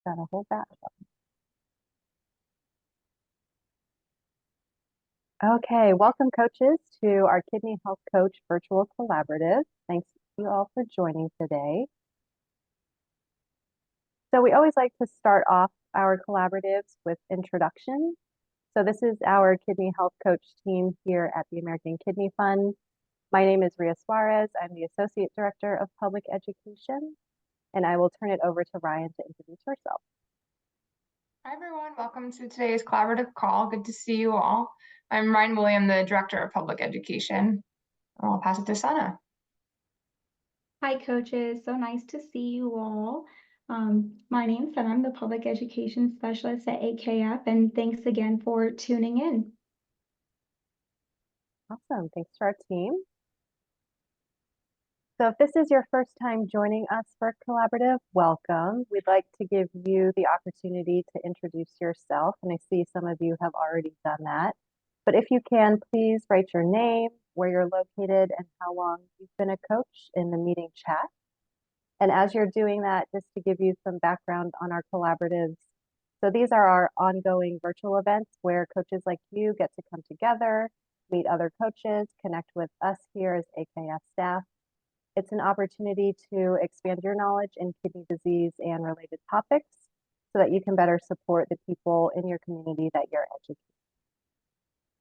got a whole batch. Okay, welcome coaches to our Kidney Health Coach virtual collaborative. Thanks you all for joining today. So we always like to start off our collaboratives with introductions. So this is our Kidney Health Coach team here at the American Kidney Fund. My name is Ria Suarez. I'm the Associate Director of Public Education, and I will turn it over to Ryan to introduce herself. Hi, everyone. Welcome to today's collaborative call. Good to see you all. I'm Ryan William, the Director of Public Education. I'll pass it to Sana. Hi, coaches. So nice to see you all. My name's Sana. I'm the Public Education Specialist at AKF, and thanks again for tuning in. Awesome. Thanks to our team. So if this is your first time joining us for Collaborative, welcome. We'd like to give you the opportunity to introduce yourself, and I see some of you have already done that. But if you can, please write your name, where you're located, and how long you've been a coach in the meeting chat. And as you're doing that, just to give you some background on our collaboratives. So these are our ongoing virtual events where coaches like you get to come together, meet other coaches, connect with us here as AKF staff. It's an opportunity to expand your knowledge in kidney disease and related topics so that you can better support the people in your community that you're educating.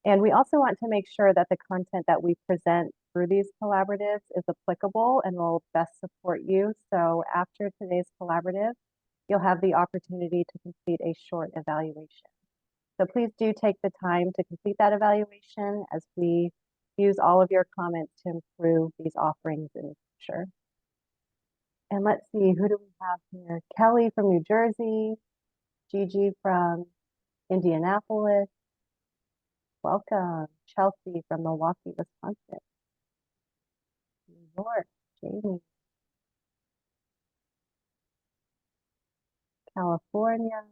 And we also want to make sure that the content that we present through these collaboratives is applicable and will best support you. So after today's collaborative, you'll have the opportunity to complete a short evaluation. So please do take the time to complete that evaluation as we use all of your comments to improve these offerings in the future. And let's see, who do we have here? Kelly from New Jersey, Gigi from Indianapolis. Welcome. Chelsea from Milwaukee, Wisconsin. New York, Jamie. California.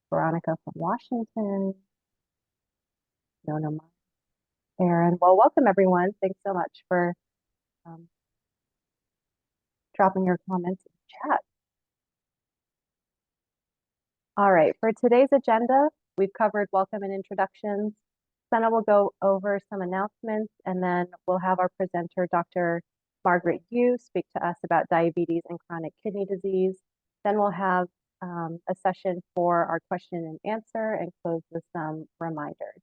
Veronica from Washington. Nona, Aaron. Well, welcome everyone. Thanks so much for dropping your comments in the chat. All right, for today's agenda, we've covered welcome and introductions. Sana will go over some announcements, and then we'll have our presenter, Dr. Margaret Yu, speak to us about diabetes and chronic kidney disease. Then we'll have a session for our question and answer and close with some reminders.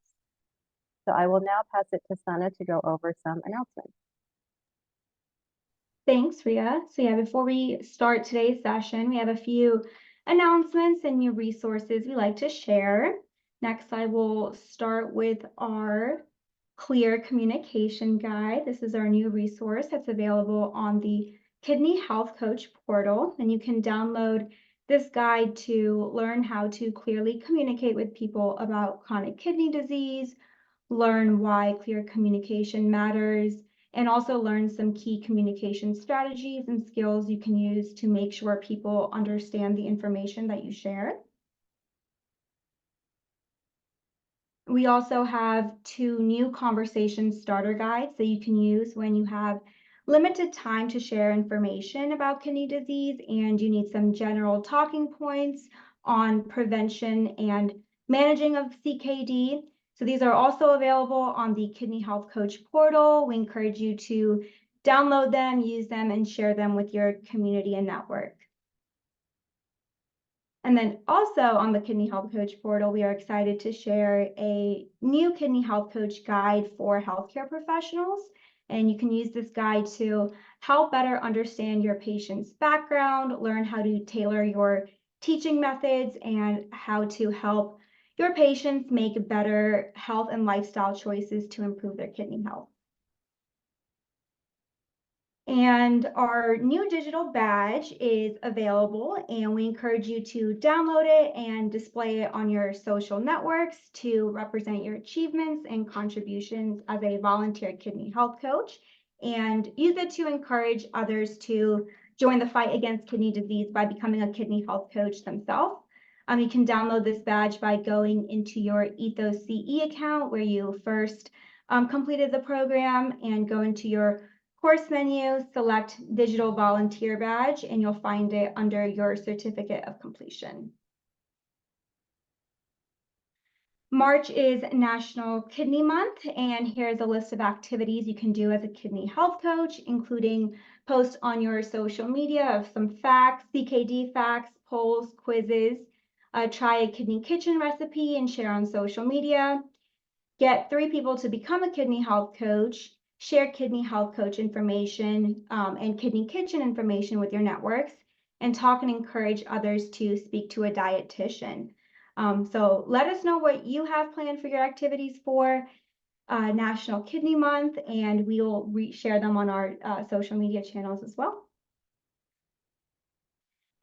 So I will now pass it to Sana to go over some announcements. Thanks, Ria. So yeah, before we start today's session, we have a few announcements and new resources we like to share. Next, I will start with our Clear Communication Guide. This is our new resource that's available on the Kidney Health Coach portal, and you can download this guide to learn how to clearly communicate with people about chronic kidney disease, learn why clear communication matters, and also learn some key communication strategies and skills you can use to make sure people understand the information that you share. We also have 2 new conversation starter guides that you can use when you have limited time to share information about kidney disease and you need some general talking points on prevention and managing of CKD. So these are also available on the Kidney Health Coach portal. We encourage you to download them, use them, and share them with your community and network. And then also on the Kidney Health Coach portal, we are excited to share a new Kidney Health Coach guide for healthcare professionals. And you can use this guide to help better understand your patient's background, learn how to tailor your teaching methods, and how to help your patients make better health and lifestyle choices to improve their kidney health. And our new digital badge is available, and we encourage you to download it and display it on your social networks to represent your achievements and contributions as a volunteer kidney health coach, and use it to encourage others to join the fight against kidney disease by becoming a kidney health coach themselves. You can download this badge by going into your Ethos CE account where you first completed the program and go into your course menu, select digital volunteer badge, and you'll find it under your certificate of completion. March is National Kidney Month, and here's a list of activities you can do as a kidney health coach, including post on your social media of some facts, CKD facts, polls, quizzes, try a kidney kitchen recipe and share on social media, get 3 people to become a kidney health coach, share kidney health coach information and kidney kitchen information with your networks, and talk and encourage others to speak to a dietitian. So let us know what you have planned for your activities for National Kidney Month, and we will share them on our social media channels as well.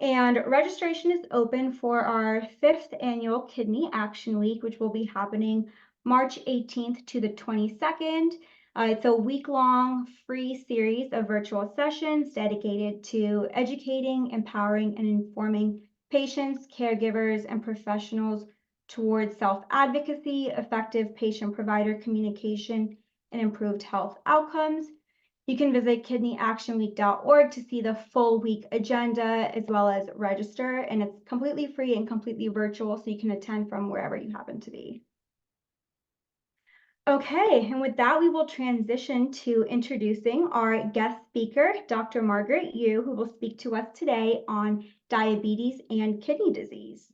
And registration is open for our 5th annual Kidney Action Week, which will be happening March 18th to the 22nd. It's a week-long free series of virtual sessions dedicated to educating, empowering, and informing patients, caregivers, and professionals towards self-advocacy, effective patient-provider communication, and improved health outcomes. You can visit kidneyactionweek.org to see the full week agenda as well as register, and it's completely free and completely virtual, so you can attend from wherever you happen to be. Okay, and with that, we will transition to introducing our guest speaker, Dr. Margaret Yu, who will speak to us today on diabetes and kidney disease.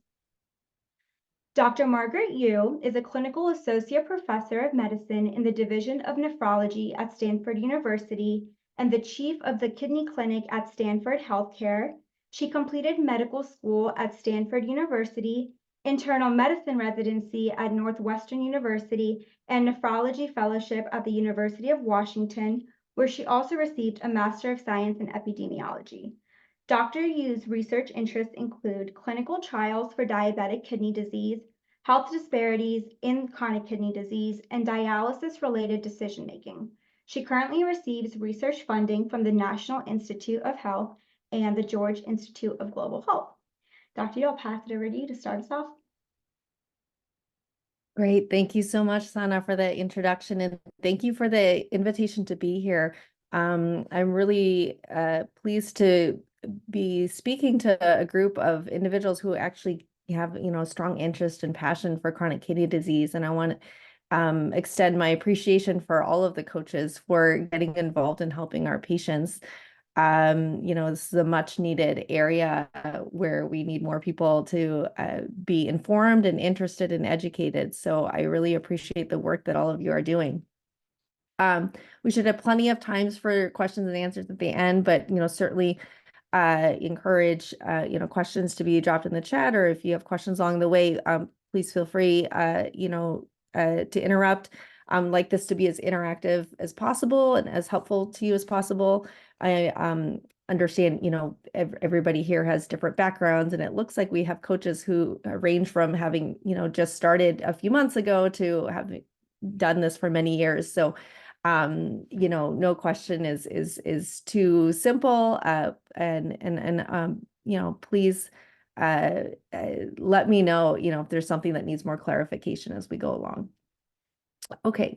Dr. Margaret Yu is a clinical associate professor of medicine in the Division of Nephrology at Stanford University and the chief of the kidney clinic at Stanford Healthcare. She completed medical school at Stanford University, internal medicine residency at Northwestern University, and nephrology fellowship at the University of Washington, where she also received a Master of Science in Epidemiology. Dr. Yu's research interests include clinical trials for diabetic kidney disease, health disparities in chronic kidney disease, and dialysis-related decision-making. She currently receives research funding from the National Institute of Health and the George Institute of Global Health. Dr. Yu, I'll pass it over to you to start us off. Great. Thank you so much, Sana, for the introduction, and thank you for the invitation to be here. I'm really pleased to be speaking to a group of individuals who actually have, a strong interest and passion for chronic kidney disease. And I want to extend my appreciation for all of the coaches for getting involved in helping our patients. This is a much needed area where we need more people to be informed and interested and educated. So I really appreciate the work that all of you are doing. We should have plenty of times for questions and answers at the end, but, certainly encourage, questions to be dropped in the chat, or if you have questions along the way, please feel free, to interrupt. Like this to be as interactive as possible and as helpful to you as possible. I understand, everybody here has different backgrounds, and it looks like we have coaches who range from having, just started a few months ago to having done this for many years. So, no question is too simple. Please let me know, if there's something that needs more clarification as we go along. Okay,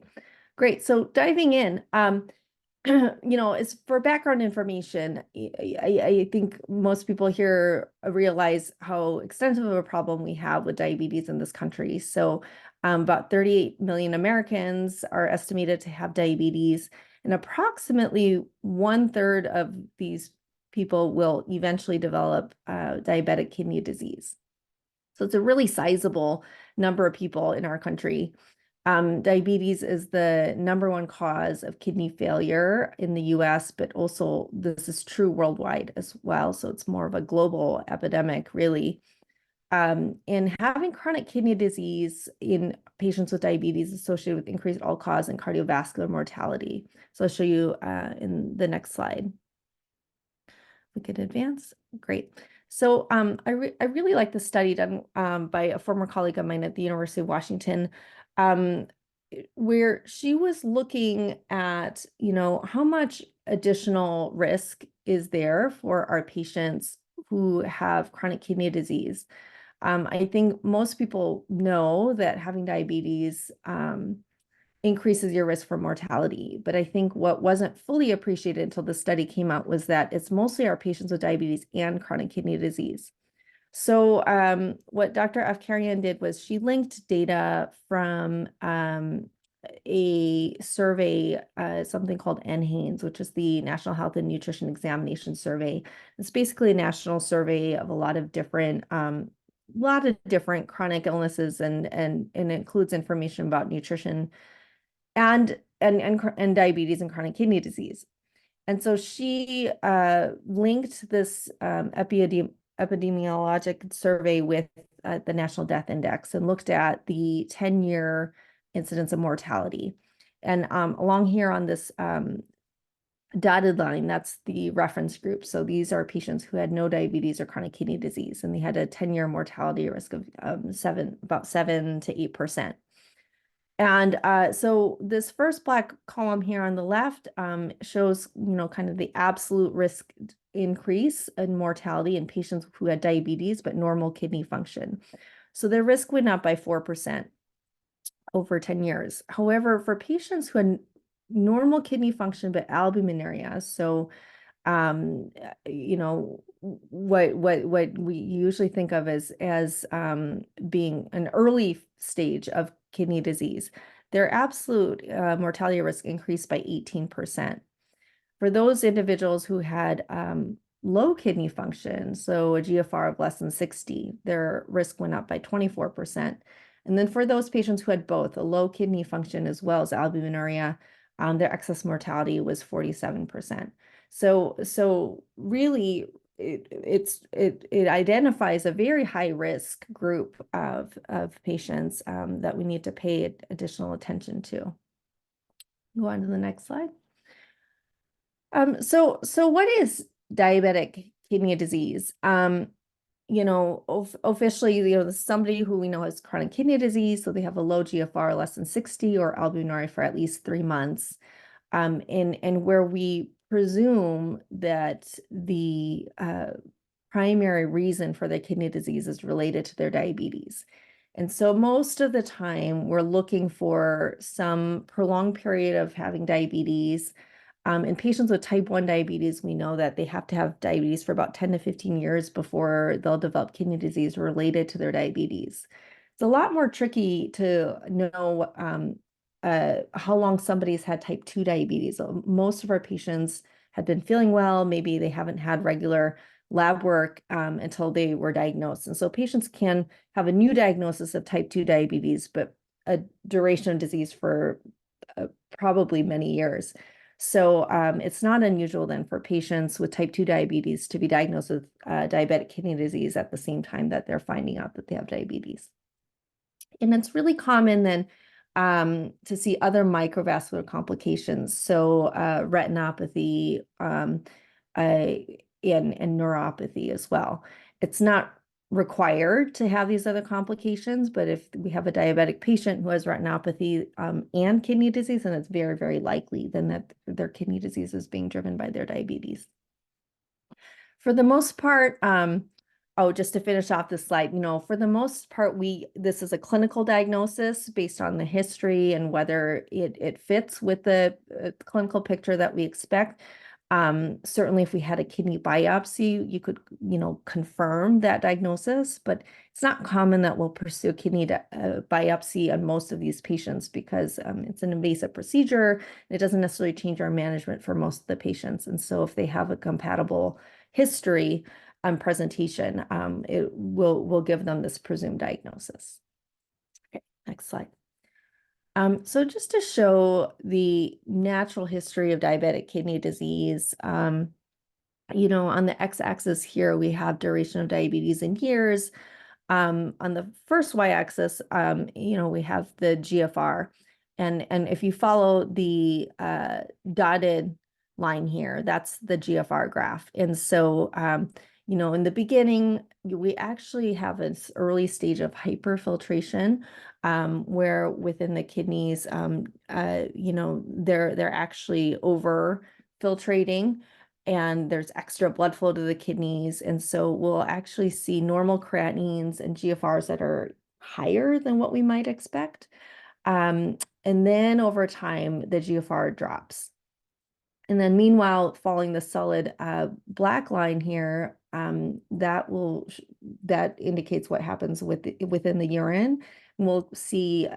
great. So diving in, as for background information, I think most people here realize how extensive of a problem we have with diabetes in this country. So about 38 million Americans are estimated to have diabetes, and approximately 1/3 of these people will eventually develop diabetic kidney disease. So it's a really sizable number of people in our country. Diabetes is the #1 cause of kidney failure in the US, but also this is true worldwide as well. So it's more of a global epidemic, really. And having chronic kidney disease in patients with diabetes is associated with increased all-cause and cardiovascular mortality. So I'll show you in the next slide. We could advance. Great. So I really like the study done by a former colleague of mine at the University of Washington, where she was looking at, how much additional risk is there for our patients who have chronic kidney disease. I think most people know that having diabetes increases your risk for mortality. But I think what wasn't fully appreciated until the study came out was that it's mostly our patients with diabetes and chronic kidney disease. So what Dr. Afkarian did was she linked data from a survey, something called NHANES, which is the National Health and Nutrition Examination Survey. It's basically a national survey of a lot of different chronic illnesses, and includes information about nutrition and diabetes and chronic kidney disease. And so she linked this epidemiologic survey with the National Death Index and looked at the 10-year incidence of mortality. And along here on this dotted line, that's the reference group. So these are patients who had no diabetes or chronic kidney disease, and they had a 10-year mortality risk of about 7 to 8%. And so this first black column here on the left shows, kind of the absolute risk increase in mortality in patients who had diabetes but normal kidney function. So their risk went up by 4% over 10 years. However, for patients who had normal kidney function but albuminuria, so what we usually think of as being an early stage of kidney disease, their absolute mortality risk increased by 18%. For those individuals who had low kidney function, so a GFR of less than 60, their risk went up by 24%. And then for those patients who had both a low kidney function as well as albuminuria, their excess mortality was 47%. So really, it identifies a very high risk group of patients that we need to pay additional attention to. Go on to the next slide. So what is diabetic kidney disease? Officially, somebody who we know has chronic kidney disease, so they have a low GFR less than 60 or albuminuria for at least 3 months, and where we presume that the primary reason for their kidney disease is related to their diabetes. And so most of the time, we're looking for some prolonged period of having diabetes. In patients with type 1 diabetes, we know that they have to have diabetes for about 10 to 15 years before they'll develop kidney disease related to their diabetes. It's a lot more tricky to know how long somebody's had type 2 diabetes. Most of our patients had been feeling well. Maybe they haven't had regular lab work until they were diagnosed. And so patients can have a new diagnosis of type 2 diabetes, but a duration of disease for probably many years. So it's not unusual then for patients with type 2 diabetes to be diagnosed with diabetic kidney disease at the same time that they're finding out that they have diabetes. And it's really common then to see other microvascular complications, so retinopathy and neuropathy as well. It's not required to have these other complications, but if we have a diabetic patient who has retinopathy and kidney disease, then it's very, very likely then that their kidney disease is being driven by their diabetes. For the most part, just to finish off this slide, for the most part, this is a clinical diagnosis based on the history and whether it fits with the clinical picture that we expect. Certainly, if we had a kidney biopsy, you could, confirm that diagnosis, but it's not common that we'll pursue a kidney biopsy on most of these patients because it's an invasive procedure. It doesn't necessarily change our management for most of the patients. And so if they have a compatible history presentation, we'll give them this presumed diagnosis. Okay, next slide. So just to show the natural history of diabetic kidney disease, on the x-axis here, we have duration of diabetes in years. On the first y-axis, we have the GFR. And if you follow the dotted line here, that's the GFR graph. And so, in the beginning, we actually have this early stage of hyperfiltration, where within the kidneys, they're actually over filtrating and there's extra blood flow to the kidneys. And so we'll actually see normal creatinines and GFRs that are higher than what we might expect. And then over time, the GFR drops. And then meanwhile, following the solid black line here, that indicates what happens within the urine. And we'll see,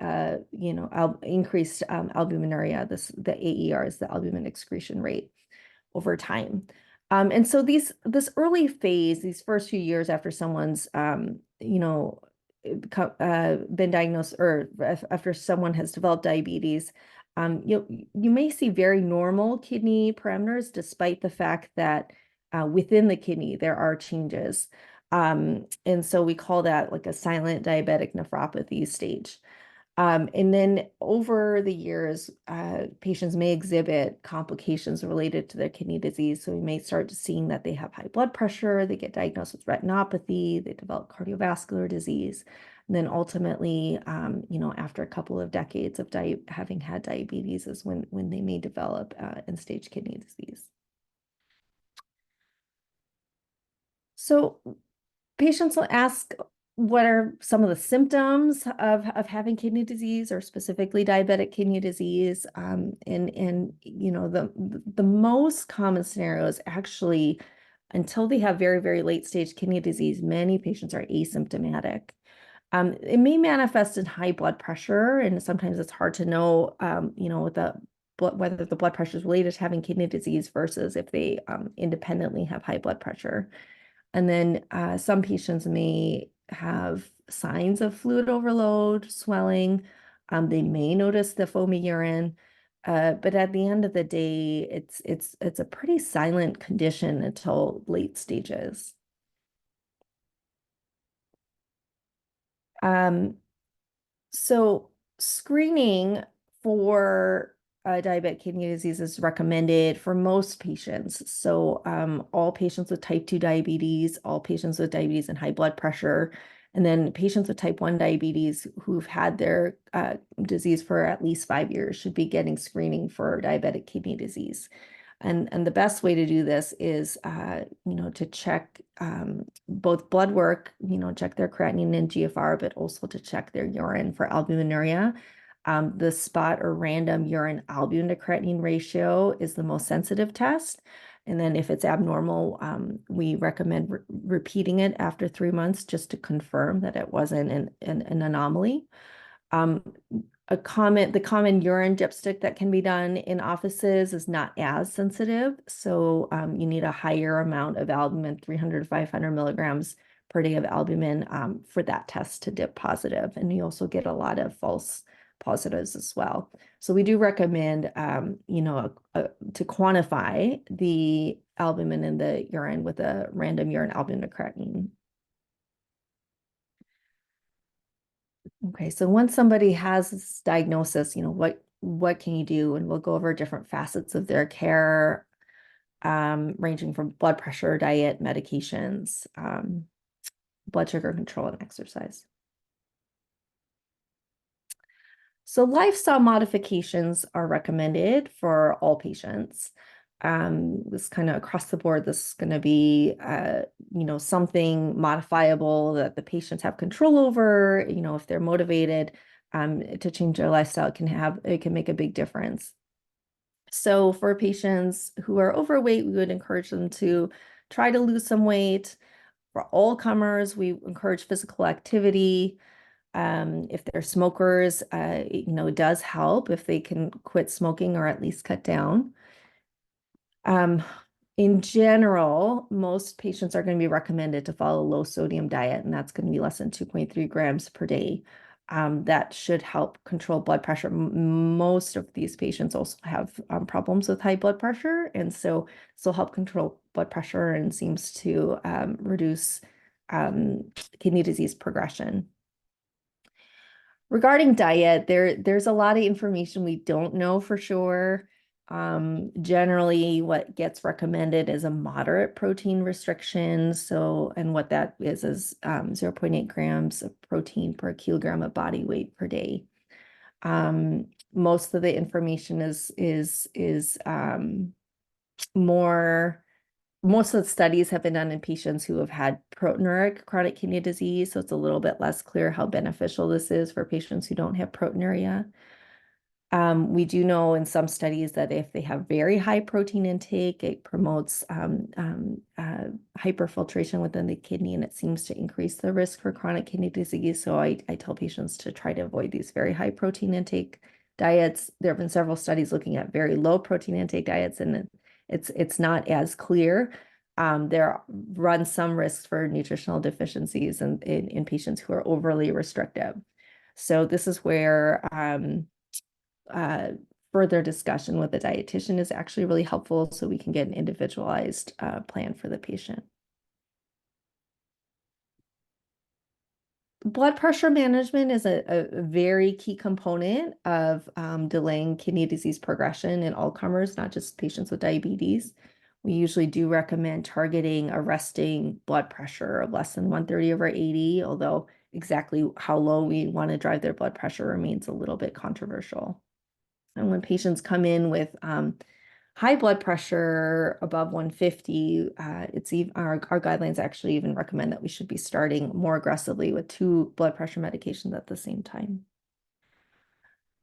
increased albuminuria. The AER is the albumin excretion rate over time. And so this early phase, these first few years after someone's, been diagnosed, or after someone has developed diabetes, you may see very normal kidney parameters, despite the fact that within the kidney there are changes. And so we call that like a silent diabetic nephropathy stage. And then over the years, patients may exhibit complications related to their kidney disease. So we may start seeing that they have high blood pressure, they get diagnosed with retinopathy, they develop cardiovascular disease. And then ultimately, after a couple of decades of having had diabetes is when they may develop end-stage kidney disease. So patients will ask, what are some of the symptoms of having kidney disease, or specifically diabetic kidney disease? The most common scenario is actually, until they have very, very late stage kidney disease, many patients are asymptomatic. It may manifest in high blood pressure, and sometimes it's hard to know, whether the blood pressure is related to having kidney disease versus if they independently have high blood pressure. And then some patients may have signs of fluid overload, swelling. They may notice the foamy urine, but at the end of the day, it's a pretty silent condition until late stages. So screening for diabetic kidney disease is recommended for most patients. So all patients with type 2 diabetes, all patients with diabetes and high blood pressure, and then patients with type 1 diabetes who've had their disease for at least 5 years should be getting screening for diabetic kidney disease. And the best way to do this is, to check both blood work, check their creatinine and GFR, but also to check their urine for albuminuria. The spot or random urine albumin to creatinine ratio is the most sensitive test. And then if it's abnormal, we recommend repeating it after 3 months just to confirm that it wasn't an anomaly. The common urine dipstick that can be done in offices is not as sensitive. So you need a higher amount of albumin, 300 to 500 milligrams per day of albumin for that test to dip positive. And you also get a lot of false positives as well. So we do recommend, to quantify the albumin in the urine with a random urine albumin to creatinine. Okay, so once somebody has this diagnosis, what can you do? And we'll go over different facets of their care, ranging from blood pressure, diet, medications, blood sugar control, and exercise. So lifestyle modifications are recommended for all patients. This kind of across the board, this is going to be, something modifiable that the patients have control over. If they're motivated to change their lifestyle, it can make a big difference. So for patients who are overweight, we would encourage them to try to lose some weight. For all comers, we encourage physical activity. If they're smokers, it does help if they can quit smoking or at least cut down. In general, most patients are going to be recommended to follow a low sodium diet, and that's going to be less than 2.3 grams per day. That should help control blood pressure. Most of these patients also have problems with high blood pressure, and so this will help control blood pressure and seems to reduce kidney disease progression. Regarding diet, there's a lot of information we don't know for sure. Generally, what gets recommended is a moderate protein restriction. So, and what that is 0.8 grams of protein per kilogram of body weight per day. Most of the information most of the studies have been done in patients who have had proteinuric chronic kidney disease, so it's a little bit less clear how beneficial this is for patients who don't have proteinuria. We do know in some studies that if they have very high protein intake, it promotes hyperfiltration within the kidney, and it seems to increase the risk for chronic kidney disease. So I tell patients to try to avoid these very high protein intake diets. There have been several studies looking at very low protein intake diets, and it's not as clear. There runs some risks for nutritional deficiencies in patients who are overly restrictive. So this is where further discussion with the dietitian is actually really helpful, so we can get an individualized plan for the patient. Blood pressure management is a very key component of delaying kidney disease progression in all comers, not just patients with diabetes. We usually do recommend targeting a resting blood pressure of less than 130/80, although exactly how low we want to drive their blood pressure remains a little bit controversial. And when patients come in with high blood pressure above 150, it's even our guidelines actually even recommend that we should be starting more aggressively with 2 blood pressure medications at the same time.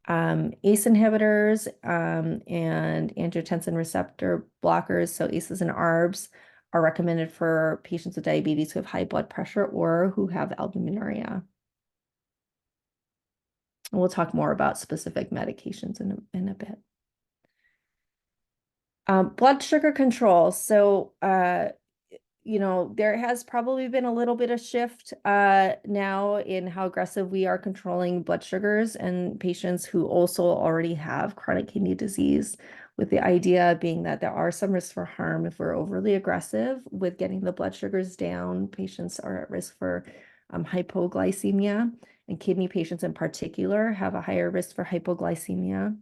ACE inhibitors and angiotensin receptor blockers, so ACEs and ARBs, are recommended for patients with diabetes who have high blood pressure or who have albuminuria. And we'll talk more about specific medications in a bit. Blood sugar control. So, there has probably been a little bit of shift now in how aggressive we are controlling blood sugars in patients who also already have chronic kidney disease, with the idea being that there are some risks for harm if we're overly aggressive with getting the blood sugars down. Patients are at risk for hypoglycemia, and kidney patients in particular have a higher risk for hypoglycemia.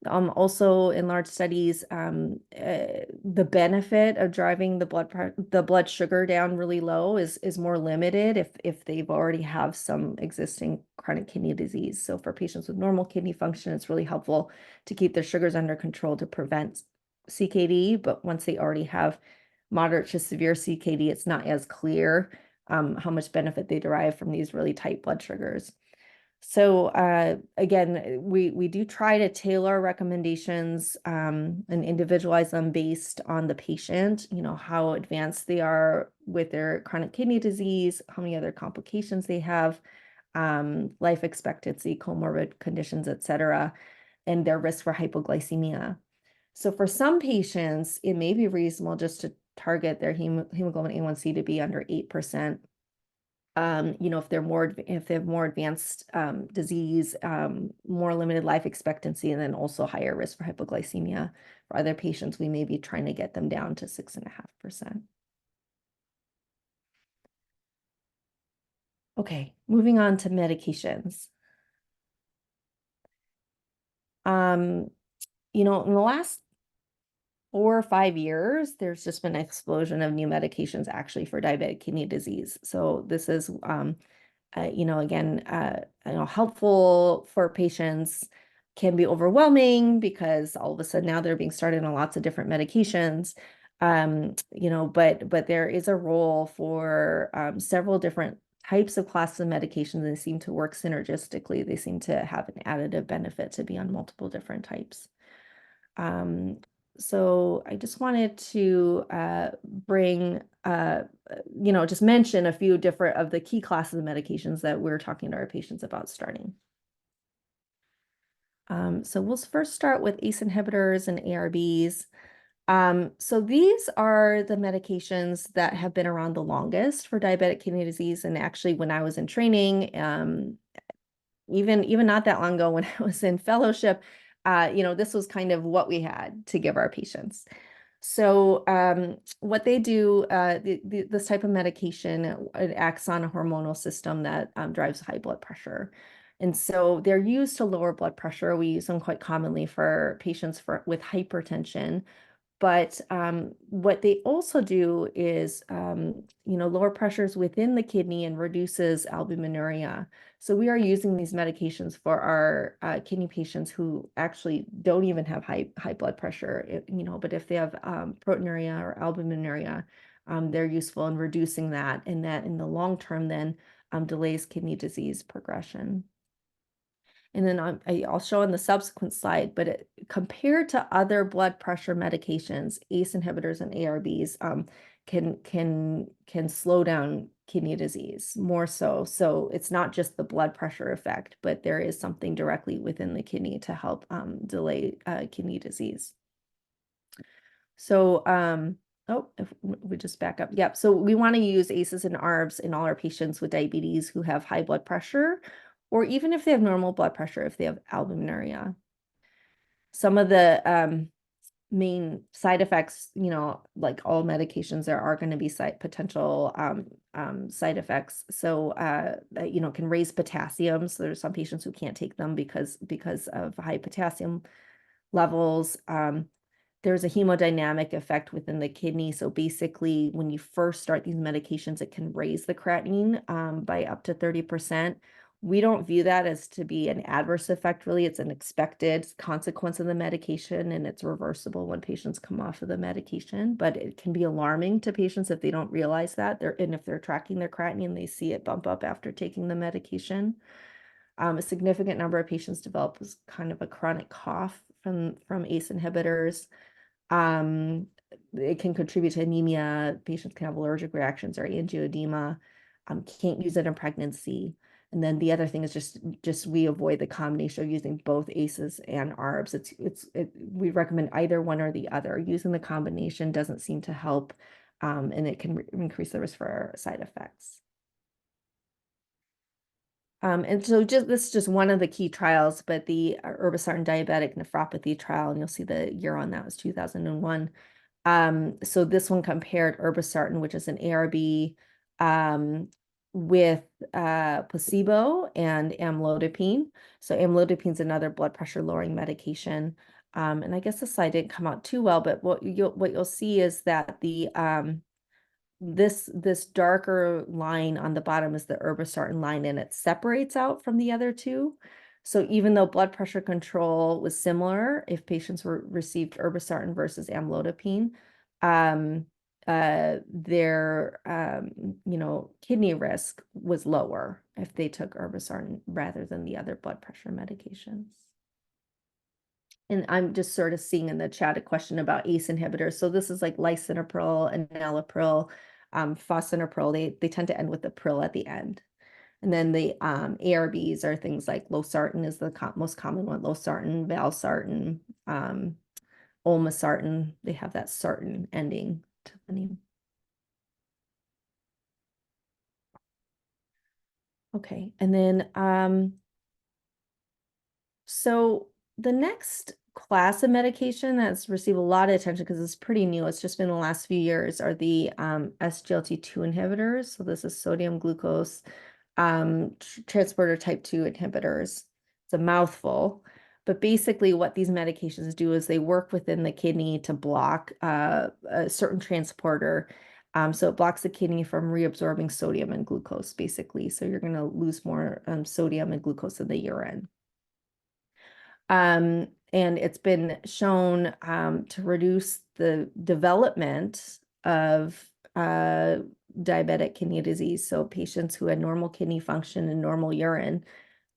Also in large studies, the benefit of driving the blood sugar down really low is more limited if they've already have some existing chronic kidney disease. So for patients with normal kidney function, it's really helpful to keep their sugars under control to prevent CKD. But once they already have moderate to severe CKD, it's not as clear how much benefit they derive from these really tight blood sugars. So again, we do try to tailor recommendations and individualize them based on the patient, how advanced they are with their chronic kidney disease, how many other complications they have, life expectancy, comorbid conditions, et cetera, and their risk for hypoglycemia. So for some patients, it may be reasonable just to target their hemoglobin A1C to be under 8%. If they have more advanced disease, more limited life expectancy, and then also higher risk for hypoglycemia. For other patients, we may be trying to get them down to 6.5%. Okay, moving on to medications. In the last 4 or 5 years, there's just been an explosion of new medications actually for diabetic kidney disease. So this is again, helpful for patients, can be overwhelming because all of a sudden now they're being started on lots of different medications. But there is a role for several different types of classes of medications. They seem to work synergistically. They seem to have an additive benefit to be on multiple different types. So I just wanted to bring, just mention a few different of the key classes of medications that we're talking to our patients about starting. So we'll first start with ACE inhibitors and ARBs. So these are the medications that have been around the longest for diabetic kidney disease. And actually, when I was in training, even not that long ago when I was in fellowship, this was kind of what we had to give our patients. So what they do, this type of medication, it acts on a hormonal system that drives high blood pressure. And so they're used to lower blood pressure. We use them quite commonly for patients with hypertension. But what they also do is, lower pressures within the kidney and reduces albuminuria. So we are using these medications for our kidney patients who actually don't even have high blood pressure, but if they have proteinuria or albuminuria, they're useful in reducing that, and that in the long term then delays kidney disease progression. And then I'll show on the subsequent slide, but compared to other blood pressure medications, ACE inhibitors and ARBs can slow down kidney disease more so. So it's not just the blood pressure effect, but there is something directly within the kidney to help delay kidney disease. So, if we just back up. Yep. So we want to use ACEs and ARBs in all our patients with diabetes who have high blood pressure, or even if they have normal blood pressure, if they have albuminuria. Some of the main side effects, like all medications, there are going to be potential side effects. So, can raise potassium. So there's some patients who can't take them because of high potassium levels. There's a hemodynamic effect within the kidney. So basically, when you first start these medications, it can raise the creatinine by up to 30%. We don't view that as to be an adverse effect, really. It's an expected consequence of the medication, and it's reversible when patients come off of the medication. But it can be alarming to patients if they don't realize that. And if they're tracking their creatinine, they see it bump up after taking the medication. A significant number of patients develop kind of a chronic cough from ACE inhibitors. It can contribute to anemia. Patients can have allergic reactions or angioedema. Can't use it in pregnancy. And then the other thing is just we avoid the combination of using both ACEs and ARBs. We recommend either one or the other. Using the combination doesn't seem to help, and it can increase the risk for side effects. And so this is just one of the key trials, but the irbesartan diabetic nephropathy trial, and you'll see the year on that was 2001. So this one compared irbesartan, which is an ARB, with placebo and amlodipine. So amlodipine is another blood pressure lowering medication. And I guess the slide didn't come out too well, but what you'll see is that the this darker line on the bottom is the irbesartan line, and it separates out from the other two. So even though blood pressure control was similar, if patients received irbesartan versus amlodipine, their kidney risk was lower if they took irbesartan rather than the other blood pressure medications. And I'm just sort of seeing in the chat a question about ACE inhibitors. So this is like lisinopril, enalapril, fosinopril. They tend to end with the pril at the end. And then the ARBs are things like losartan is the most common one. Losartan, valsartan, olmesartan. They have that sartan ending to the name. Okay, and then so the next class of medication that's received a lot of attention because it's pretty new, it's just been the last few years, are the SGLT2 inhibitors. So this is sodium glucose transporter type 2 inhibitors. It's a mouthful, but basically what these medications do is they work within the kidney to block a certain transporter. So it blocks the kidney from reabsorbing sodium and glucose, basically. So you're going to lose more sodium and glucose in the urine. And it's been shown to reduce the development of diabetic kidney disease. So patients who had normal kidney function and normal urine,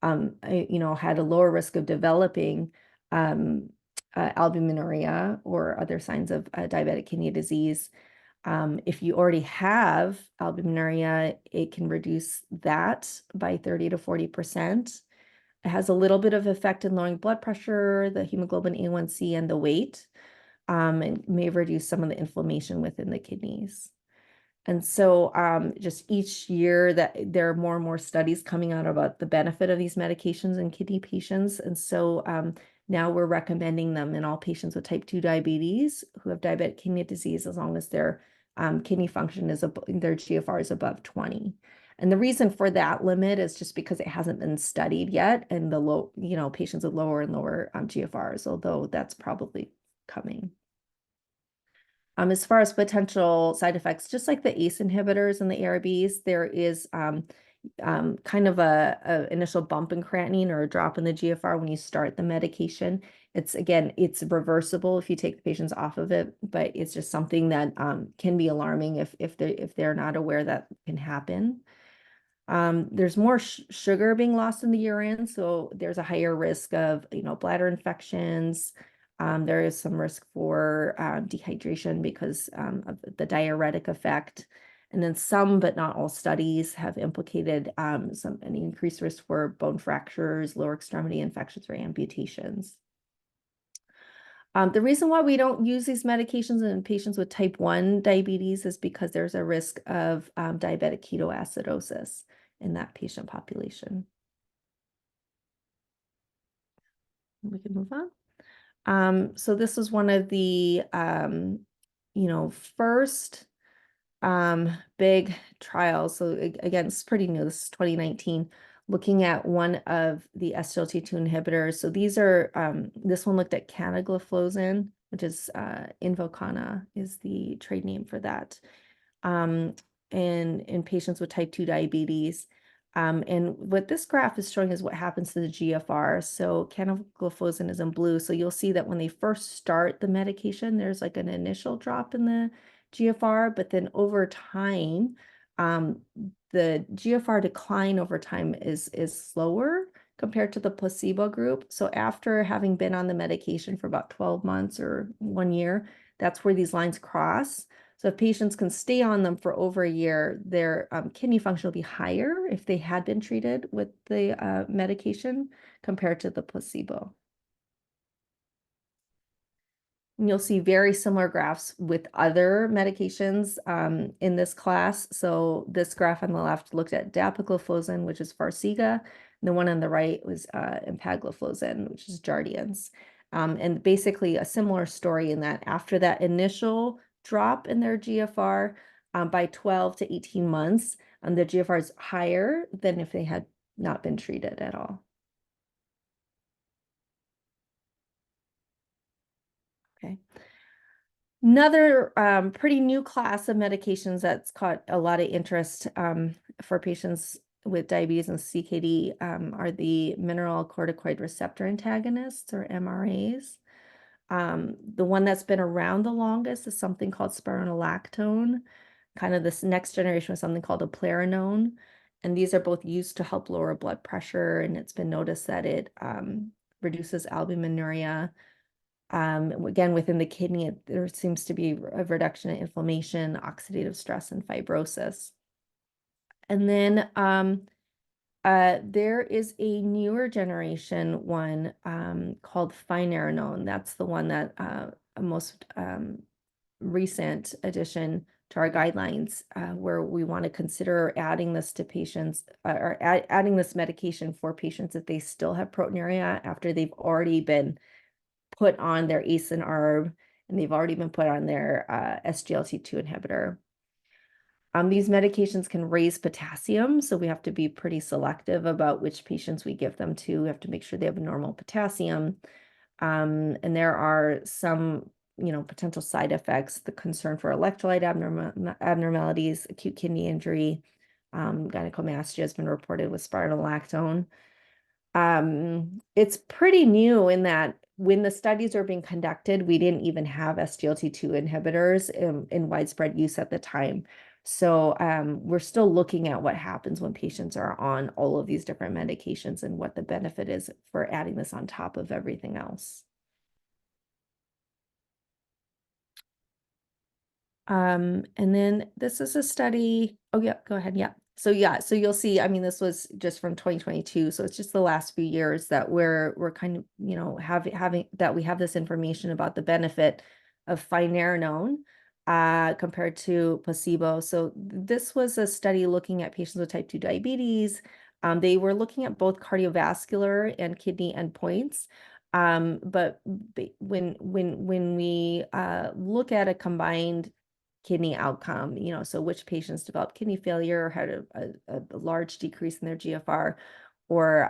had a lower risk of developing albuminuria or other signs of diabetic kidney disease. If you already have albuminuria, it can reduce that by 30 to 40%. It has a little bit of effect in lowering blood pressure, the hemoglobin A1C, and the weight, and may reduce some of the inflammation within the kidneys. And so just each year that there are more and more studies coming out about the benefit of these medications in kidney patients. And so now we're recommending them in all patients with type 2 diabetes who have diabetic kidney disease, as long as their kidney function is their GFR is above 20. And the reason for that limit is just because it hasn't been studied yet, and the patients with lower and lower GFRs, although that's probably coming. As far as potential side effects, just like the ACE inhibitors and the ARBs, there is kind of a initial bump in creatinine or a drop in the GFR when you start the medication. It's reversible if you take the patients off of it, but it's just something that can be alarming if they're not aware that can happen. There's more sugar being lost in the urine, so there's a higher risk of, bladder infections. There is some risk for dehydration because of the diuretic effect. And then some, but not all studies have implicated an increased risk for bone fractures, lower extremity infections, or amputations. The reason why we don't use these medications in patients with type 1 diabetes is because there's a risk of diabetic ketoacidosis in that patient population. We can move on. So this was one of the, first big trials. So again, it's pretty new. This is 2019, looking at one of the SGLT2 inhibitors. So these are, this one looked at canagliflozin, which is Invokana is the trade name for that. In patients with type 2 diabetes. And what this graph is showing is what happens to the GFR. So canagliflozin is in blue. So you'll see that when they first start the medication, there's like an initial drop in the GFR, but then over time, the GFR decline over time is slower compared to the placebo group. So after having been on the medication for about 12 months or 1 year, that's where these lines cross. So if patients can stay on them for over a year, their kidney function will be higher if they had been treated with the medication compared to the placebo. And you'll see very similar graphs with other medications in this class. So this graph on the left looked at dapagliflozin, which is Farxiga. And the one on the right was empagliflozin, which is Jardiance. And basically a similar story in that after that initial drop in their GFR, by 12 to 18 months, the GFR is higher than if they had not been treated at all. Okay. Another pretty new class of medications that's caught a lot of interest for patients with diabetes and CKD are the mineralocorticoid receptor antagonists, or MRAs. The one that's been around the longest is something called spironolactone. Kind of this next generation was something called eplerenone. And these are both used to help lower blood pressure. And it's been noticed that it reduces albuminuria. Again, within the kidney, there seems to be a reduction in inflammation, oxidative stress, and fibrosis. And then there is a newer generation one called finerenone. That's the one that a most recent addition to our guidelines, where we want to consider adding this to patients or adding this medication for patients if they still have proteinuria after they've already been put on their ACE and ARB and they've already been put on their SGLT2 inhibitor. These medications can raise potassium, so we have to be pretty selective about which patients we give them to. We have to make sure they have normal potassium. And there are some, potential side effects, the concern for electrolyte abnormalities, acute kidney injury, gynecomastia has been reported with spironolactone. It's pretty new in that when the studies are being conducted, we didn't even have SGLT2 inhibitors in widespread use at the time. So we're still looking at what happens when patients are on all of these different medications and what the benefit is for adding this on top of everything else. And then this is a study. Oh, yeah, go ahead. Yeah. So you'll see, I mean, this was just from 2022. So it's just the last few years that we're kind of, having that we have this information about the benefit of finerenone compared to placebo. So this was a study looking at patients with type 2 diabetes. They were looking at both cardiovascular and kidney endpoints. But when we look at a combined kidney outcome, so which patients developed kidney failure or had a large decrease in their GFR or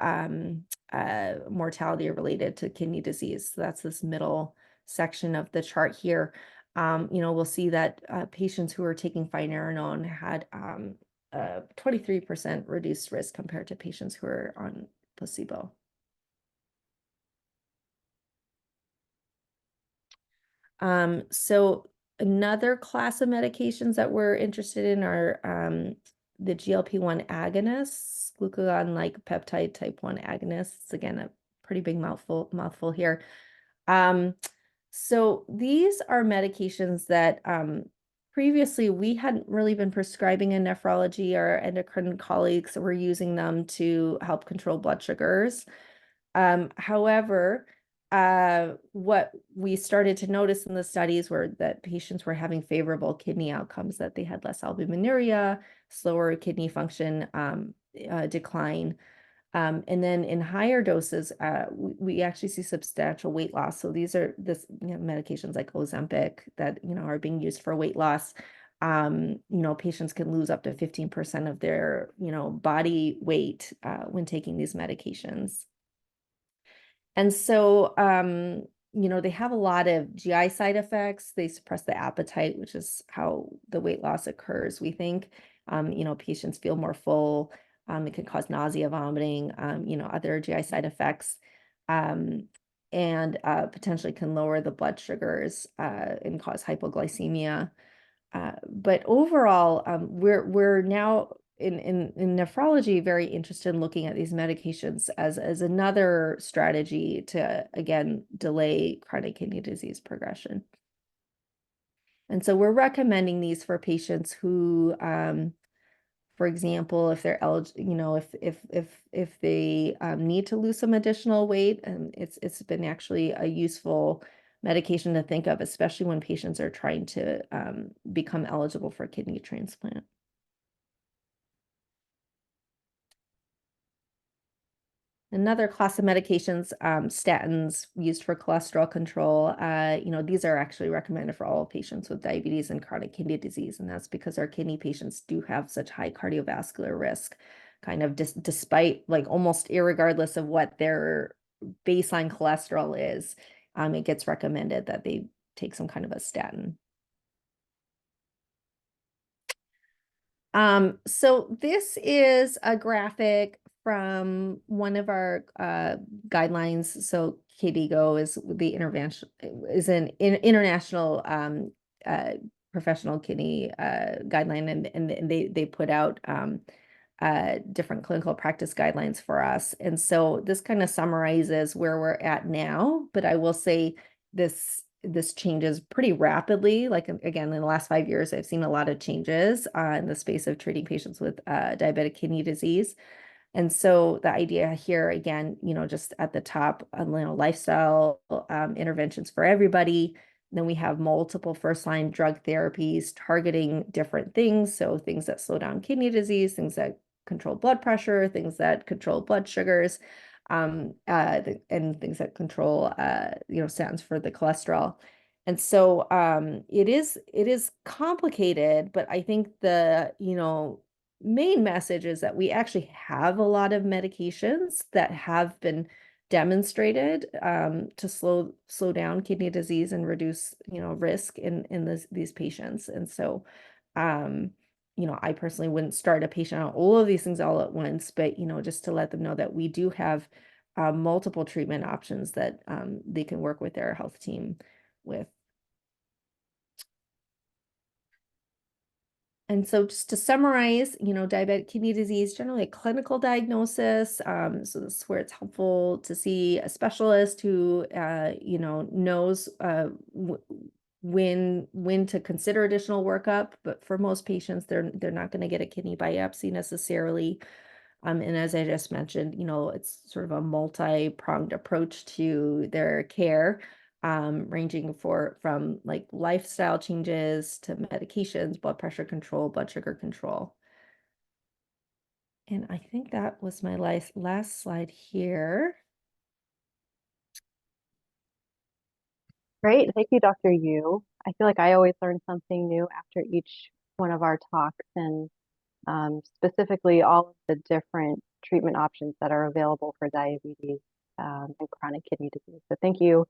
mortality related to kidney disease. So that's this middle section of the chart here. We'll see that patients who are taking finerenone had 23% reduced risk compared to patients who are on placebo. So another class of medications that we're interested in are the GLP-1 agonists, glucagon-like peptide type 1 agonists. Again, a pretty big mouthful here. So these are medications that previously we hadn't really been prescribing in nephrology. Our endocrine colleagues were using them to help control blood sugars. However, what we started to notice in the studies were that patients were having favorable kidney outcomes, that they had less albuminuria, slower kidney function decline. And then in higher doses, we actually see substantial weight loss. So these are medications like Ozempic that, are being used for weight loss. Patients can lose up to 15% of their, body weight when taking these medications. And so, they have a lot of GI side effects. They suppress the appetite, which is how the weight loss occurs, we think. Patients feel more full. It can cause nausea, vomiting, other GI side effects, and potentially can lower the blood sugars and cause hypoglycemia. But overall, we're now in nephrology very interested in looking at these medications as another strategy to, again, delay chronic kidney disease progression. And so we're recommending these for patients who, for example, if they're eligible, if they need to lose some additional weight, and it's been actually a useful medication to think of, especially when patients are trying to become eligible for kidney transplant. Another class of medications, statins used for cholesterol control. These are actually recommended for all patients with diabetes and chronic kidney disease. And that's because our kidney patients do have such high cardiovascular risk, kind of despite, like, almost irregardless of what their baseline cholesterol is. It gets recommended that they take some kind of a statin. So this is a graphic from one of our guidelines. So KDIGO is an international professional kidney guideline, and they put out different clinical practice guidelines for us. And so this kind of summarizes where we're at now, but I will say this changes pretty rapidly. Like, again, in the last 5 years, I've seen a lot of changes in the space of treating patients with diabetic kidney disease. And so the idea here, again, just at the top, lifestyle interventions for everybody. Then we have multiple first-line drug therapies targeting different things. So things that slow down kidney disease, things that control blood pressure, things that control blood sugars, and things that control, statins for the cholesterol. And so it is complicated, but I think the, main message is that we actually have a lot of medications that have been demonstrated to slow down kidney disease and reduce, risk in these patients. And so, I personally wouldn't start a patient on all of these things all at once, but, just to let them know that we do have multiple treatment options that they can work with their health team with. And so just to summarize, diabetic kidney disease, generally a clinical diagnosis. So this is where it's helpful to see a specialist who, knows when to consider additional workup. But for most patients, they're not going to get a kidney biopsy necessarily. And as I just mentioned, it's sort of a multi-pronged approach to their care. Ranging from like lifestyle changes to medications, blood pressure control, blood sugar control. And I think that was my last slide here. Great. Thank you, Dr. Yu. I feel like I always learn something new after each one of our talks, and specifically all of the different treatment options that are available for diabetes and chronic kidney disease. So thank you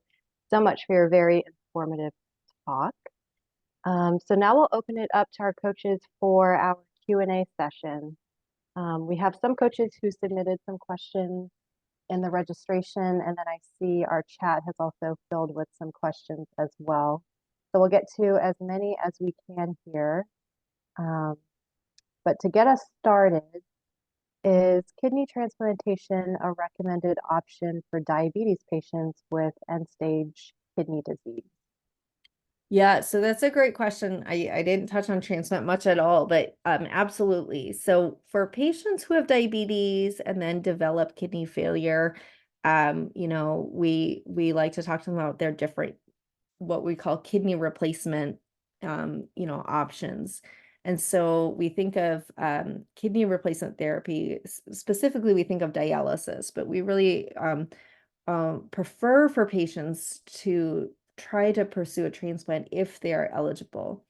so much for your very informative talk. So now we'll open it up to our coaches for our Q&A session. We have some coaches who submitted some questions in the registration, and then I see our chat has also filled with some questions as well. So we'll get to as many as we can here. But to get us started, is kidney transplantation a recommended option for diabetes patients with end-stage kidney disease? Yeah, so that's a great question. I didn't touch on transplant much at all, but absolutely. So for patients who have diabetes and then develop kidney failure, we like to talk to them about their different what we call kidney replacement options. And so we think of kidney replacement therapy, specifically we think of dialysis, but we really prefer for patients to try to pursue a transplant if they are eligible.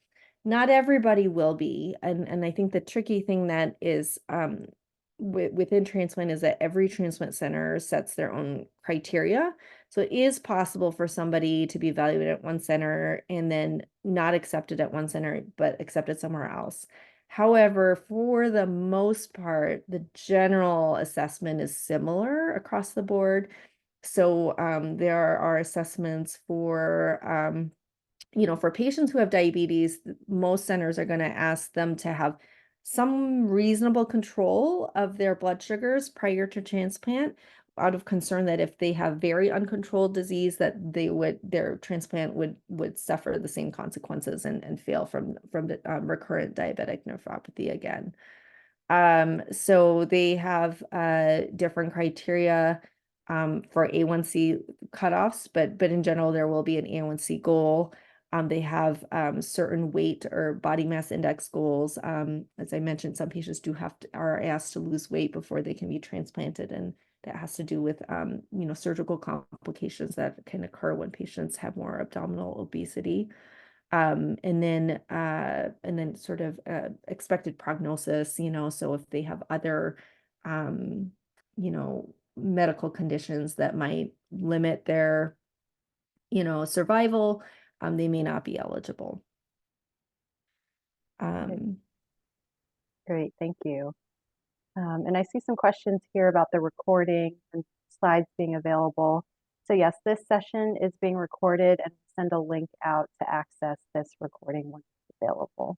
Not everybody will be, and I think the tricky thing that is within transplant is that every transplant center sets their own criteria. So it is possible for somebody to be evaluated at one center and then not accepted at one center, but accepted somewhere else. However, for the most part, the general assessment is similar across the board. So there are assessments for patients who have diabetes. Most centers are going to ask them to have some reasonable control of their blood sugars prior to transplant, out of concern that if they have very uncontrolled disease, that their transplant would suffer the same consequences and fail from the recurrent diabetic nephropathy again. So they have different criteria for A1C cutoffs, but in general, there will be an A1C goal. They have certain weight or body mass index goals. As I mentioned, some patients are asked to lose weight before they can be transplanted, and that has to do with surgical complications that can occur when patients have more abdominal obesity. And then sort of expected prognosis, so if they have other, medical conditions that might limit their, survival, they may not be eligible. Great, thank you. And I see some questions here about the recording and slides being available. So yes, this session is being recorded, and send a link out to access this recording when it's available.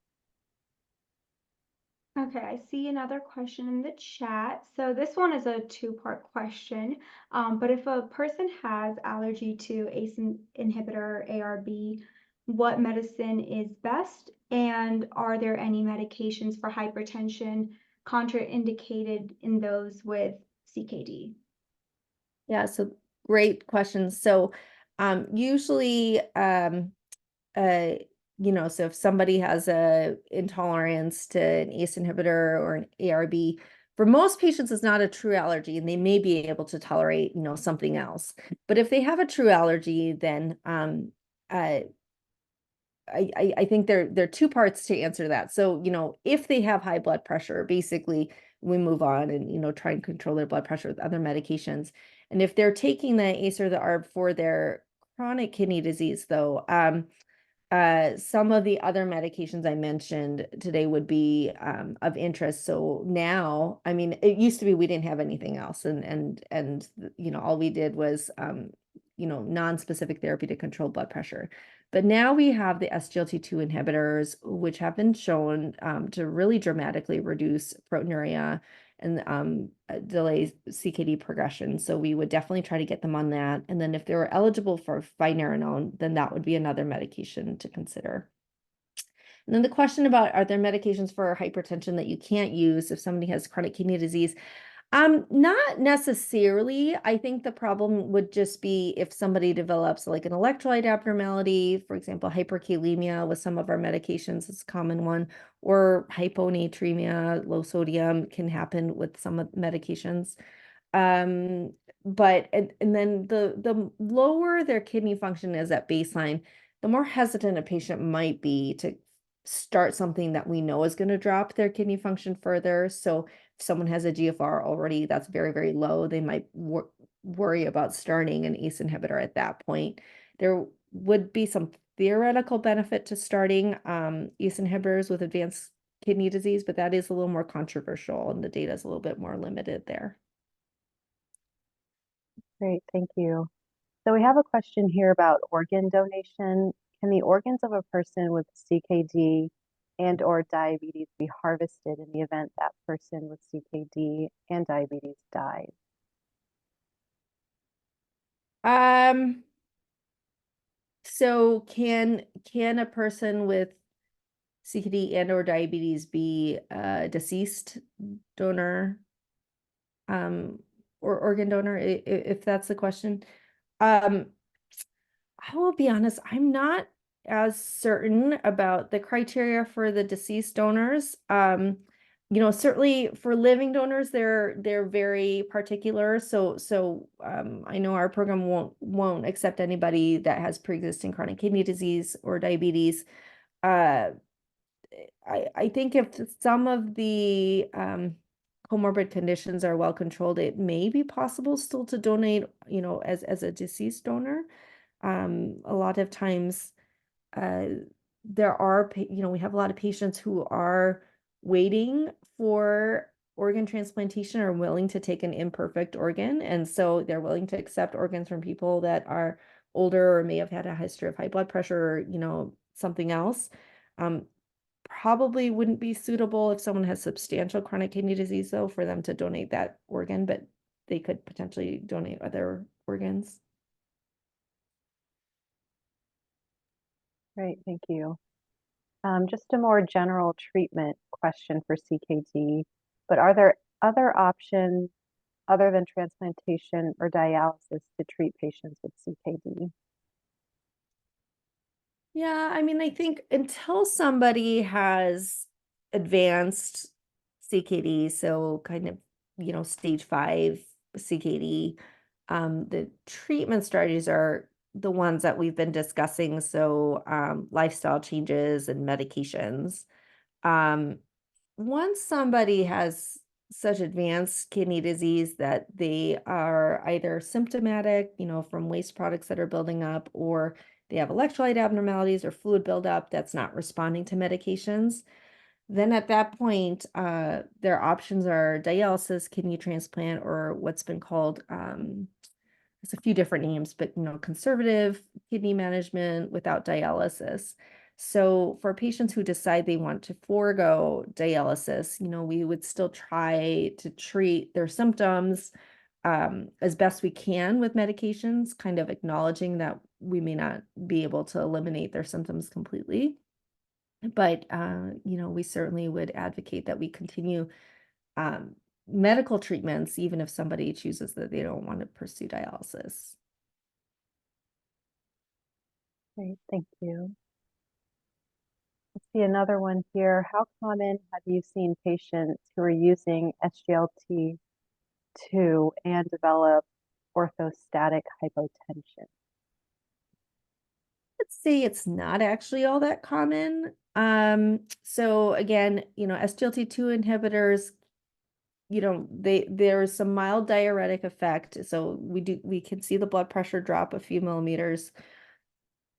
Okay, I see another question in the chat. So this one is a two-part question. But if a person has allergy to ACE inhibitor, ARB, what medicine is best? And are there any medications for hypertension contraindicated in those with CKD? Yeah, so great questions. So usually so if somebody has a intolerance to an ACE inhibitor or an ARB, for most patients it's not a true allergy, and they may be able to tolerate, something else. But if they have a true allergy, then I think there are two parts to answer that. So, if they have high blood pressure, basically we move on and, try and control their blood pressure with other medications. And if they're taking the ACE or the ARB for their chronic kidney disease, though, some of the other medications I mentioned today would be of interest. So now, I mean, it used to be we didn't have anything else, and all we did was non-specific therapy to control blood pressure. But now we have the SGLT2 inhibitors, which have been shown to really dramatically reduce proteinuria and delay CKD progression. So we would definitely try to get them on that. And then if they were eligible for finerenone, then that would be another medication to consider. And then the question about, are there medications for hypertension that you can't use if somebody has chronic kidney disease? Not necessarily. I think the problem would just be if somebody develops like an electrolyte abnormality, for example, hyperkalemia with some of our medications is a common one, or hyponatremia, low sodium can happen with some of the medications. But then the lower their kidney function is at baseline, the more hesitant a patient might be to start something that we know is going to drop their kidney function further. So if someone has a GFR already that's very, very low, they might worry about starting an ACE inhibitor at that point. There would be some theoretical benefit to starting ACE inhibitors with advanced kidney disease, but that is a little more controversial, and the data is a little bit more limited there. Great, thank you. So we have a question here about organ donation. Can the organs of a person with CKD and or diabetes be harvested in the event that person with CKD and diabetes dies? So can a person with CKD and or diabetes be a deceased donor, or organ donor, if that's the question? Um, I will be honest, I'm not as certain about the criteria for the deceased donors. Certainly for living donors, they're very particular. I know our program won't accept anybody that has pre-existing chronic kidney disease or diabetes. Uh, I think if some of the comorbid conditions are well controlled, it may be possible still to donate, as a deceased donor. A lot of times, uh, we have a lot of patients who are waiting for organ transplantation or willing to take an imperfect organ. And so they're willing to accept organs from people that are older or may have had a history of high blood pressure or, something else. Probably wouldn't be suitable if someone has substantial chronic kidney disease, though, for them to donate that organ, but they could potentially donate other organs. Great, thank you. Just a more general treatment question for CKD, but are there other options other than transplantation or dialysis to treat patients with CKD? Yeah, I mean, I think until somebody has advanced CKD, so kind of, stage 5 CKD, the treatment strategies are the ones that we've been discussing. So, lifestyle changes and medications. Um, Once somebody has such advanced kidney disease that they are either symptomatic, from waste products that are building up, or they have electrolyte abnormalities or fluid buildup that's not responding to medications, then at that point, their options are dialysis, kidney transplant, or what's been called, it's a few different names, but conservative kidney management without dialysis. So for patients who decide they want to forego dialysis, we would still try to treat their symptoms as best we can with medications, kind of acknowledging that we may not be able to eliminate their symptoms completely. But we certainly would advocate that we continue um, medical treatments, even if somebody chooses that they don't want to pursue dialysis. Great, thank you. Let's see another one here. How common have you seen patients who are using SGLT2 and develop orthostatic hypotension? Let's say it's not actually all that common. So again, SGLT2 inhibitors, there's some mild diuretic effect. So we can see the blood pressure drop a few millimeters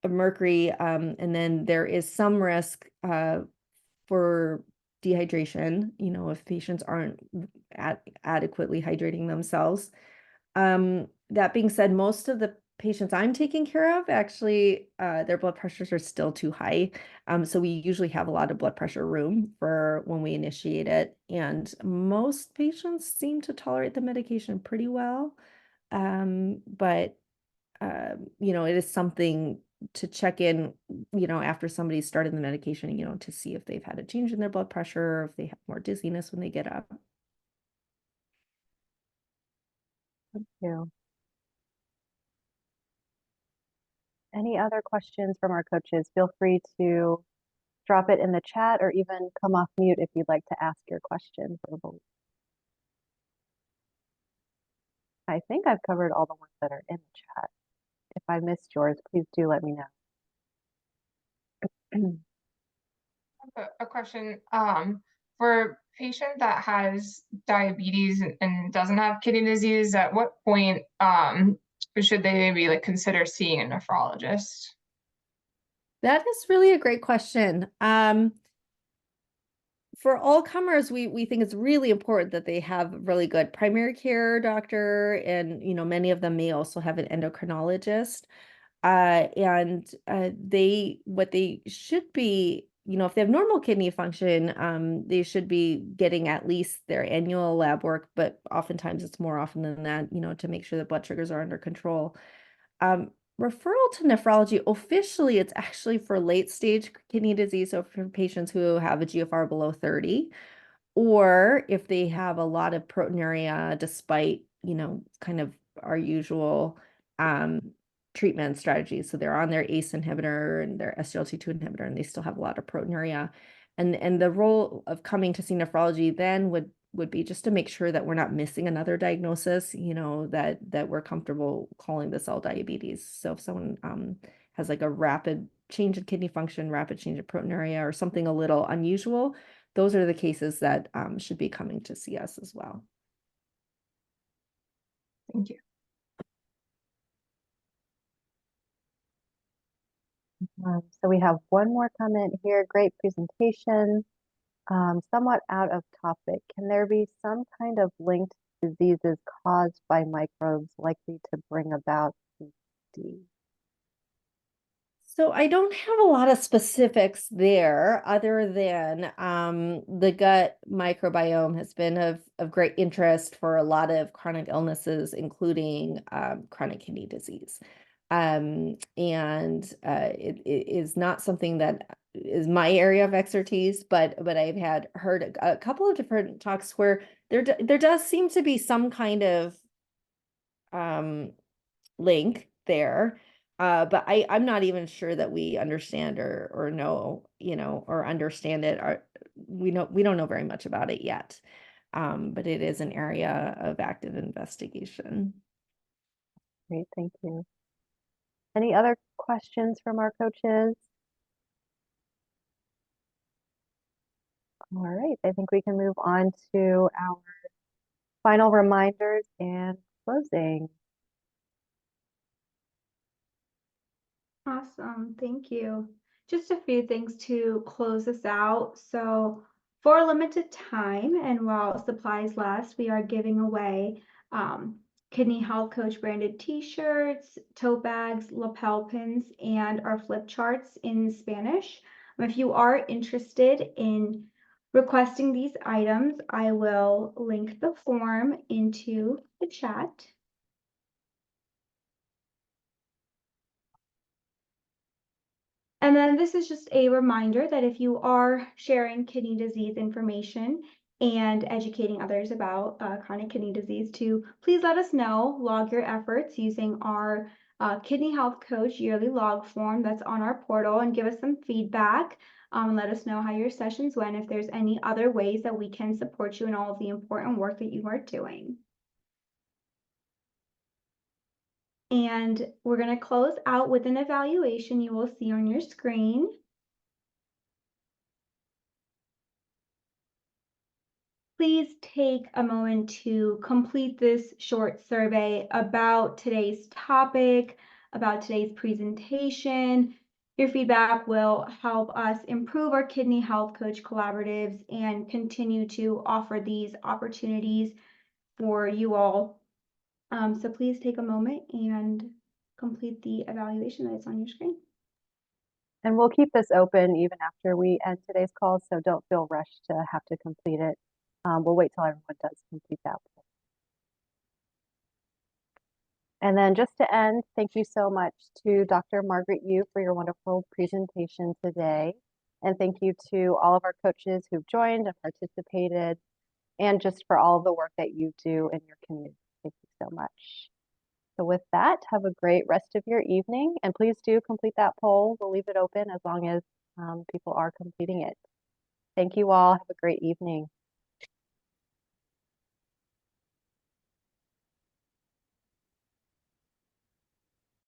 of mercury, and then there is some risk for dehydration, if patients aren't adequately hydrating themselves. That being said, most of the patients I'm taking care of, actually, their blood pressures are still too high. So we usually have a lot of blood pressure room for when we initiate it. And most patients seem to tolerate the medication pretty well. But it is something to check in, after somebody's started the medication, to see if they've had a change in their blood pressure, or if they have more dizziness when they get up. Thank you. Any other questions from our coaches? Feel free to drop it in the chat or even come off mute if you'd like to ask your question verbally. I think I've covered all the ones that are in the chat. If I missed yours, please do let me know. A question, for a patient that has diabetes and doesn't have kidney disease, at what point should they maybe consider seeing a nephrologist? That is really a great question. For all comers, we think it's really important that they have a really good primary care doctor, and many of them may also have an endocrinologist. And what they should be if they have normal kidney function, they should be getting at least their annual lab work, but oftentimes it's more often than that, to make sure that blood sugars are under control. Referral to nephrology, officially, it's actually for late stage kidney disease, so for patients who have a GFR below 30, or if they have a lot of proteinuria despite, kind of our usual treatment strategies. So they're on their ACE inhibitor and their SGLT2 inhibitor, and they still have a lot of proteinuria. And the role of coming to see nephrology then would be just to make sure that we're not missing another diagnosis, that we're comfortable calling this all diabetes. So if someone has like a rapid change in kidney function, rapid change in proteinuria, or something a little unusual, those are the cases that should be coming to see us as well. Thank you. So we have one more comment here. Great presentation. Somewhat out of topic. Can there be some kind of linked diseases caused by microbes likely to bring about CKD? So I don't have a lot of specifics there other than the gut microbiome has been of great interest for a lot of chronic illnesses, including chronic kidney disease. And it is not something that is my area of expertise, but I've heard a couple of different talks where there does seem to be some kind of link there. But I'm not even sure that we understand or know, or understand it. We don't know very much about it yet. But it is an area of active investigation. Great, thank you. Any other questions from our coaches? All right, I think we can move on to our final reminders and closing. Awesome, thank you. Just a few things to close us out. So for a limited time and while supplies last, we are giving away Kidney Health Coach branded t-shirts, tote bags, lapel pins, and our flip charts in Spanish. If you are interested in requesting these items, I will link the form into the chat. And then this is just a reminder that if you are sharing kidney disease information and educating others about chronic kidney disease, to please let us know, log your efforts using our Kidney Health Coach yearly log form that's on our portal, and give us some feedback. Let us know how your sessions went, if there's any other ways that we can support you in all of the important work that you are doing. And we're going to close out with an evaluation you will see on your screen. Please take a moment to complete this short survey about today's topic, about today's presentation. Your feedback will help us improve our Kidney Health Coach collaboratives and continue to offer these opportunities for you all. So please take a moment and complete the evaluation that is on your screen. And we'll keep this open even after we end today's call, so don't feel rushed to have to complete it. We'll wait till everyone does complete that. And then just to end, thank you so much to Dr. Margaret Yu for your wonderful presentation today. And thank you to all of our coaches who've joined and participated, and just for all of the work that you do in your community. Thank you so much. So with that, have a great rest of your evening, and please do complete that poll. We'll leave it open as long as people are completing it. Thank you all. Have a great evening.